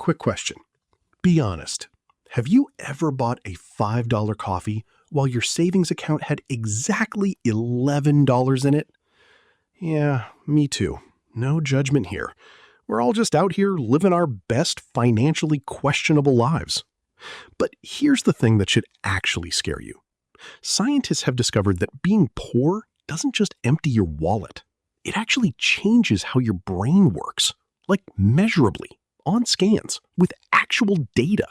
quick question. Be honest. Have you ever bought a $5 coffee while your savings account had exactly $11 in it? Yeah, me too. No judgment here. We're all just out here living our best financially questionable lives. But here's the thing that should actually scare you. Scientists have discovered that being poor doesn't just empty your wallet. It actually changes how your brain works, like measurably, on scans, with actual data.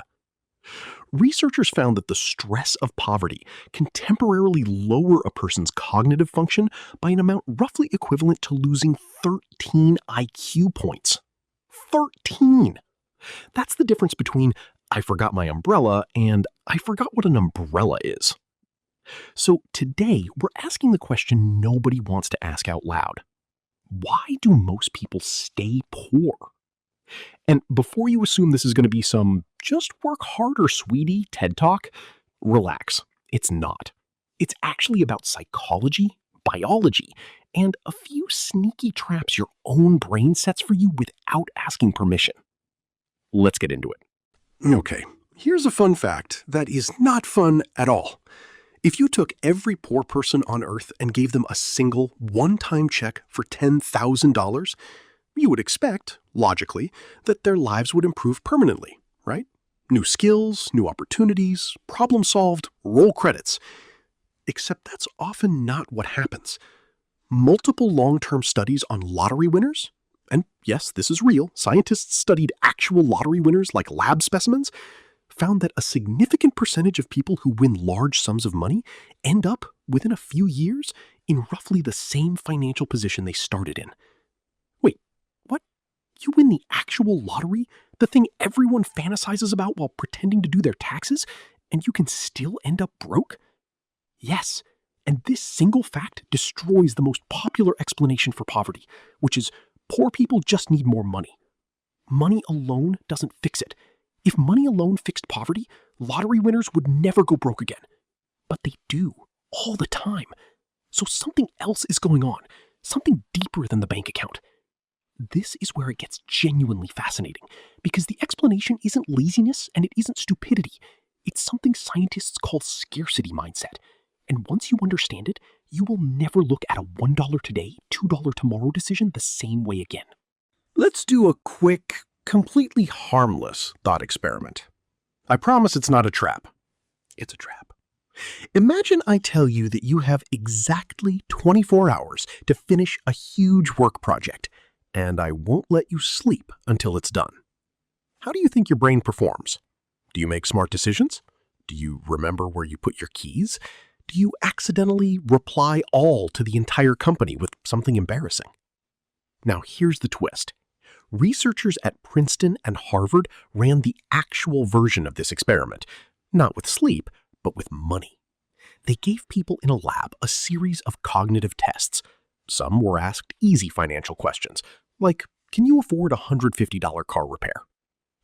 Researchers found that the stress of poverty can temporarily lower a person's cognitive function by an amount roughly equivalent to losing 13 IQ points. 13! That's the difference between I forgot my umbrella and I forgot what an umbrella is. So today, we're asking the question nobody wants to ask out loud. Why do most people stay poor? And before you assume this is going to be some just work harder, sweetie TED Talk, relax. It's not. It's actually about psychology, biology, and a few sneaky traps your own brain sets for you without asking permission. Let's get into it. Okay, here's a fun fact that is not fun at all. If you took every poor person on Earth and gave them a single, one-time check for $10,000, you would expect, logically, that their lives would improve permanently, right? New skills, new opportunities, problem solved, roll credits. Except that's often not what happens. Multiple long-term studies on lottery winners, and yes, this is real, scientists studied actual lottery winners like lab specimens, found that a significant percentage of people who win large sums of money end up, within a few years, in roughly the same financial position they started in. Wait, what? You win the actual lottery? The thing everyone fantasizes about while pretending to do their taxes? And you can still end up broke? Yes, and this single fact destroys the most popular explanation for poverty, which is poor people just need more money. Money alone doesn't fix it. If money alone fixed poverty, lottery winners would never go broke again. But they do, all the time. So something else is going on, something deeper than the bank account. This is where it gets genuinely fascinating, because the explanation isn't laziness and it isn't stupidity. It's something scientists call scarcity mindset. And once you understand it, you will never look at a $1 today, $2 tomorrow decision the same way again. Let's do a quick, completely harmless thought experiment. I promise it's not a trap. It's a trap. Imagine I tell you that you have exactly 24 hours to finish a huge work project, and I won't let you sleep until it's done. How do you think your brain performs? Do you make smart decisions? Do you remember where you put your keys? Do you accidentally reply all to the entire company with something embarrassing? Now here's the twist. Researchers at Princeton and Harvard ran the actual version of this experiment, not with sleep, but with money. They gave people in a lab a series of cognitive tests. Some were asked easy financial questions, like, can you afford a $150 car repair?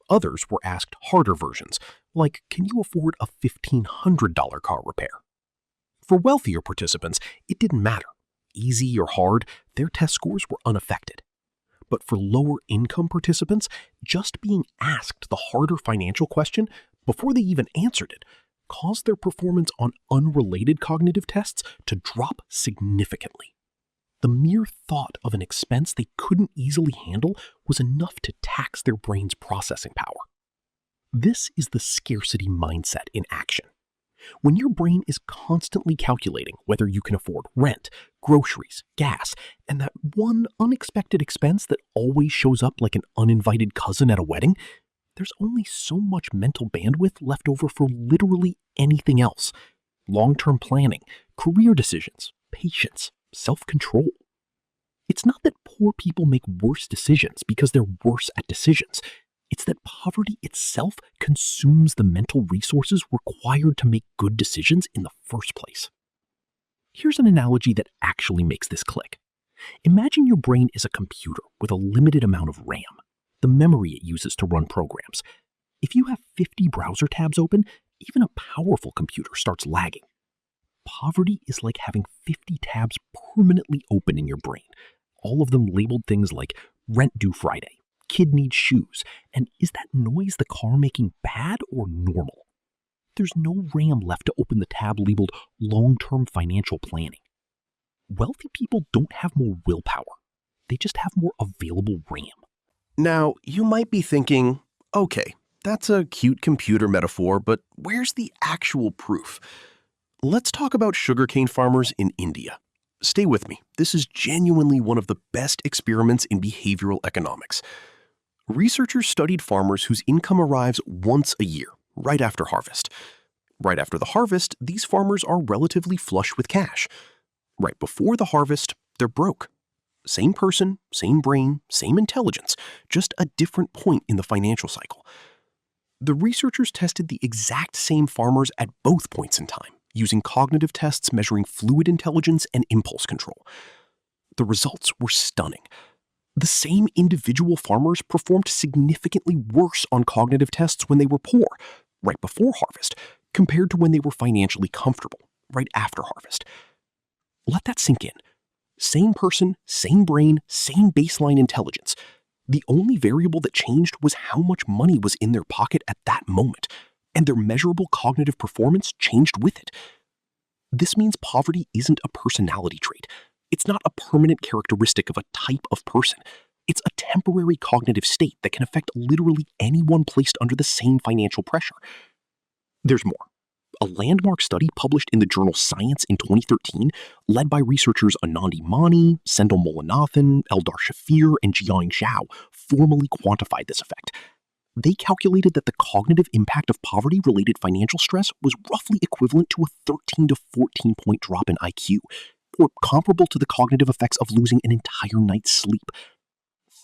Others were asked harder versions, like, can you afford a $1,500 car repair? For wealthier participants, it didn't matter. Easy or hard, their test scores were unaffected. But for lower income participants, just being asked the harder financial question before they even answered it caused their performance on unrelated cognitive tests to drop significantly. The mere thought of an expense they couldn't easily handle was enough to tax their brain's processing power. This is the scarcity mindset in action. When your brain is constantly calculating whether you can afford rent, groceries, gas, and that one unexpected expense that always shows up like an uninvited cousin at a wedding, there's only so much mental bandwidth left over for literally anything else. Long-term planning, career decisions, patience, self-control. It's not that poor people make worse decisions because they're worse at decisions. It's that poverty itself consumes the mental resources required to make good decisions in the first place. Here's an analogy that actually makes this click. Imagine your brain is a computer with a limited amount of RAM, the memory it uses to run programs. If you have 50 browser tabs open, even a powerful computer starts lagging. Poverty is like having 50 tabs permanently open in your brain, all of them labeled things like rent due Friday, kid needs shoes, and is that noise the car making bad or normal? There's no RAM left to open the tab labeled long-term financial planning. Wealthy people don't have more willpower. They just have more available RAM. Now, you might be thinking, okay, that's a cute computer metaphor, but where's the actual proof? Let's talk about sugarcane farmers in India. Stay with me. This is genuinely one of the best experiments in behavioral economics. Researchers studied farmers whose income arrives once a year, right after harvest. Right after the harvest, these farmers are relatively flush with cash. Right before the harvest, they're broke. Same person, same brain, same intelligence, just a different point in the financial cycle. The researchers tested the exact same farmers at both points in time, using cognitive tests measuring fluid intelligence and impulse control. The results were stunning. The same individual farmers performed significantly worse on cognitive tests when they were poor, right before harvest, compared to when they were financially comfortable, right after harvest. Let that sink in. Same person, same brain, same baseline intelligence. The only variable that changed was how much money was in their pocket at that moment, and their measurable cognitive performance changed with it. This means poverty isn't a personality trait. It's not a permanent characteristic of a type of person. It's a temporary cognitive state that can affect literally anyone placed under the same financial pressure. There's more. A landmark study published in the journal Science in 2013, led by researchers Anandi Mani, Sendhil Mullainathan, Eldar Shafir, and Jiaying Zhao, formally quantified this effect. They calculated that the cognitive impact of poverty-related financial stress was roughly equivalent to a 13 to 14-point drop in IQ, or comparable to the cognitive effects of losing an entire night's sleep.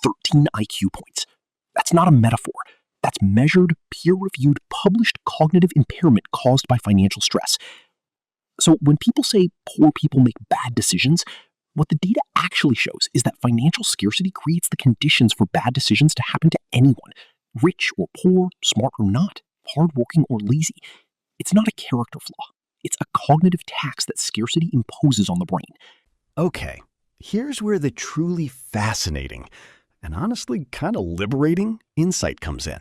13 IQ points. That's not a metaphor. That's measured, peer-reviewed, published cognitive impairment caused by financial stress. So when people say poor people make bad decisions, what the data actually shows is that financial scarcity creates the conditions for bad decisions to happen to anyone, rich or poor, smart or not, hardworking or lazy. It's not a character flaw. It's a cognitive tax that scarcity imposes on the brain. Okay, here's where the truly fascinating and honestly kind of liberating insight comes in.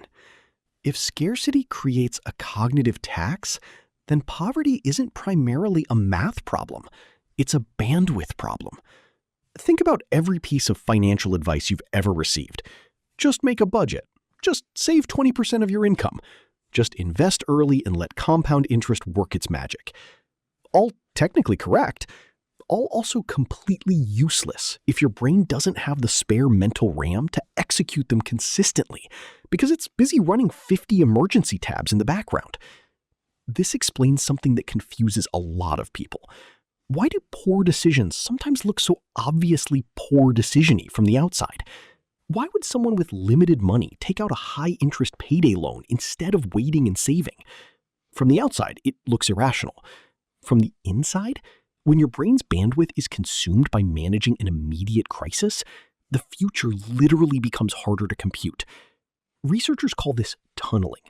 If scarcity creates a cognitive tax, then poverty isn't primarily a math problem. It's a bandwidth problem. Think about every piece of financial advice you've ever received. Just make a budget. Just save 20% of your income. Just invest early and let compound interest work its magic. All technically correct, all also completely useless if your brain doesn't have the spare mental RAM to execute them consistently, because it's busy running 50 emergency tabs in the background. This explains something that confuses a lot of people. Why do poor decisions sometimes look so obviously poor decision-y from the outside? Why would someone with limited money take out a high-interest payday loan instead of waiting and saving? From the outside, it looks irrational. From the inside, when your brain's bandwidth is consumed by managing an immediate crisis, the future literally becomes harder to compute. Researchers call this tunneling.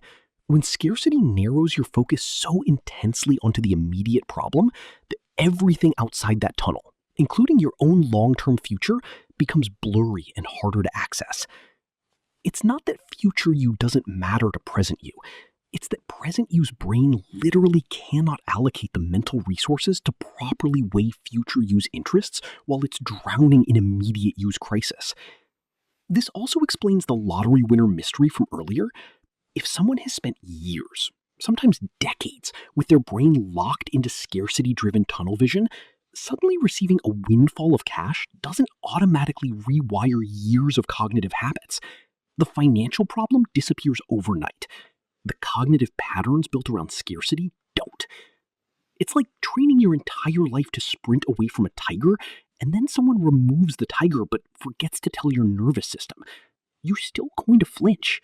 When scarcity narrows your focus so intensely onto the immediate problem that everything outside that tunnel, including your own long-term future, becomes blurry and harder to access. It's not that future you doesn't matter to present you. It's that present you's brain literally cannot allocate the mental resources to properly weigh future you's interests while it's drowning in immediate you's crisis. This also explains the lottery winner mystery from earlier. If someone has spent years, sometimes decades, with their brain locked into scarcity-driven tunnel vision, suddenly receiving a windfall of cash doesn't automatically rewire years of cognitive habits. The financial problem disappears overnight. The cognitive patterns built around scarcity don't. It's like training your entire life to sprint away from a tiger, and then someone removes the tiger but forgets to tell your nervous system. You're still going to flinch.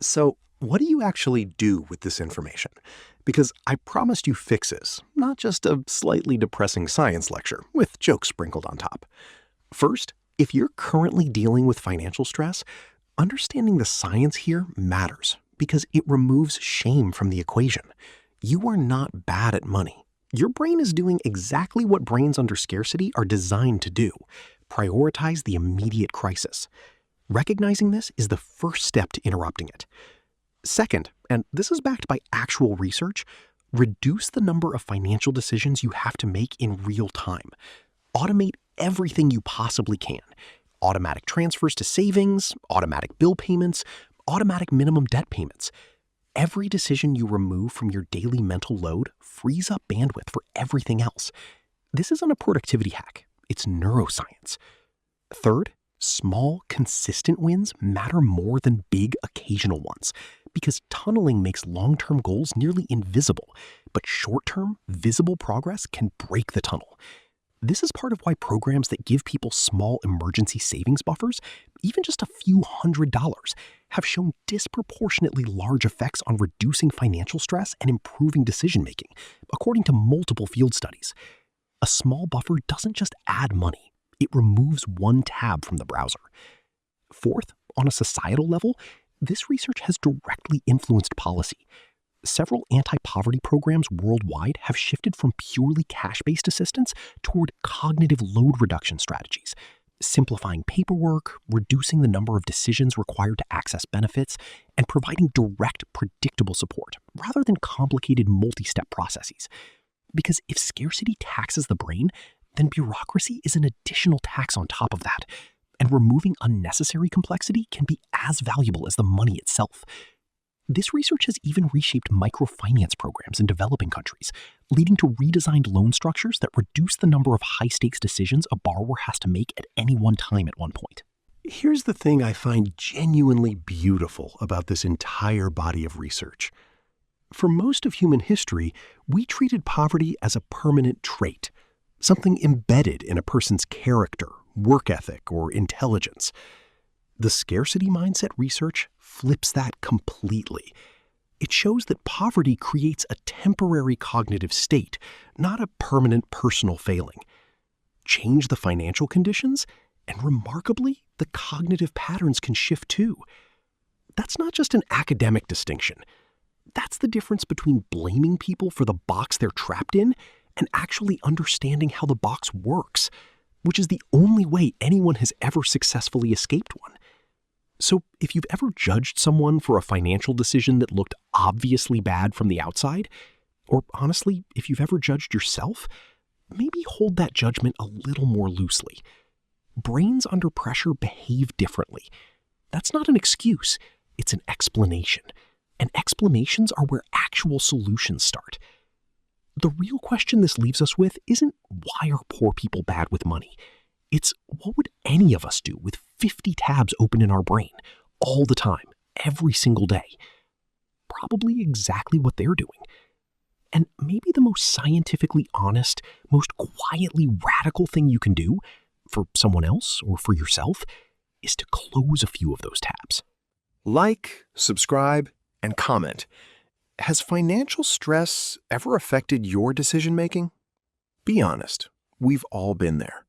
So, what do you actually do with this information? Because I promised you fixes, not just a slightly depressing science lecture with jokes sprinkled on top. First, if you're currently dealing with financial stress, understanding the science here matters because it removes shame from the equation. You are not bad at money. Your brain is doing exactly what brains under scarcity are designed to do: prioritize the immediate crisis. Recognizing this is the first step to interrupting it. Second, and this is backed by actual research, reduce the number of financial decisions you have to make in real time. Automate everything you possibly can. Automatic transfers to savings, automatic bill payments, automatic minimum debt payments. Every decision you remove from your daily mental load frees up bandwidth for everything else. This isn't a productivity hack, it's neuroscience. Third, small, consistent wins matter more than big, occasional ones, because tunneling makes long-term goals nearly invisible, but short-term, visible progress can break the tunnel. This is part of why programs that give people small emergency savings buffers, even just a few $100s, have shown disproportionately large effects on reducing financial stress and improving decision-making, according to multiple field studies. A small buffer doesn't just add money, it removes one tab from the browser. Fourth, on a societal level, this research has directly influenced policy. Several anti-poverty programs worldwide have shifted from purely cash-based assistance toward cognitive load reduction strategies, simplifying paperwork, reducing the number of decisions required to access benefits, and providing direct, predictable support, rather than complicated multi-step processes. Because if scarcity taxes the brain, then bureaucracy is an additional tax on top of that, and removing unnecessary complexity can be as valuable as the money itself. This research has even reshaped microfinance programs in developing countries, leading to redesigned loan structures that reduce the number of high-stakes decisions a borrower has to make at any one time at one point. Here's the thing I find genuinely beautiful about this entire body of research. For most of human history, we treated poverty as a permanent trait, something embedded in a person's character, work ethic, or intelligence. The scarcity mindset research flips that completely. It shows that poverty creates a temporary cognitive state, not a permanent personal failing. Change the financial conditions, and remarkably, the cognitive patterns can shift too. That's not just an academic distinction. That's the difference between blaming people for the box they're trapped in and actually understanding how the box works, which is the only way anyone has ever successfully escaped one. So if you've ever judged someone for a financial decision that looked obviously bad from the outside, or honestly, if you've ever judged yourself, maybe hold that judgment a little more loosely. Brains under pressure behave differently. That's not an excuse, it's an explanation. And explanations are where actual solutions start. The real question this leaves us with isn't why are poor people bad with money? It's what would any of us do with 50 tabs open in our brain all the time, every single day? Probably exactly what they're doing. And maybe the most scientifically honest, most quietly radical thing you can do for someone else or for yourself is to close a few of those tabs. Like, subscribe, and comment. Has financial stress ever affected your decision-making? Be honest, we've all been there.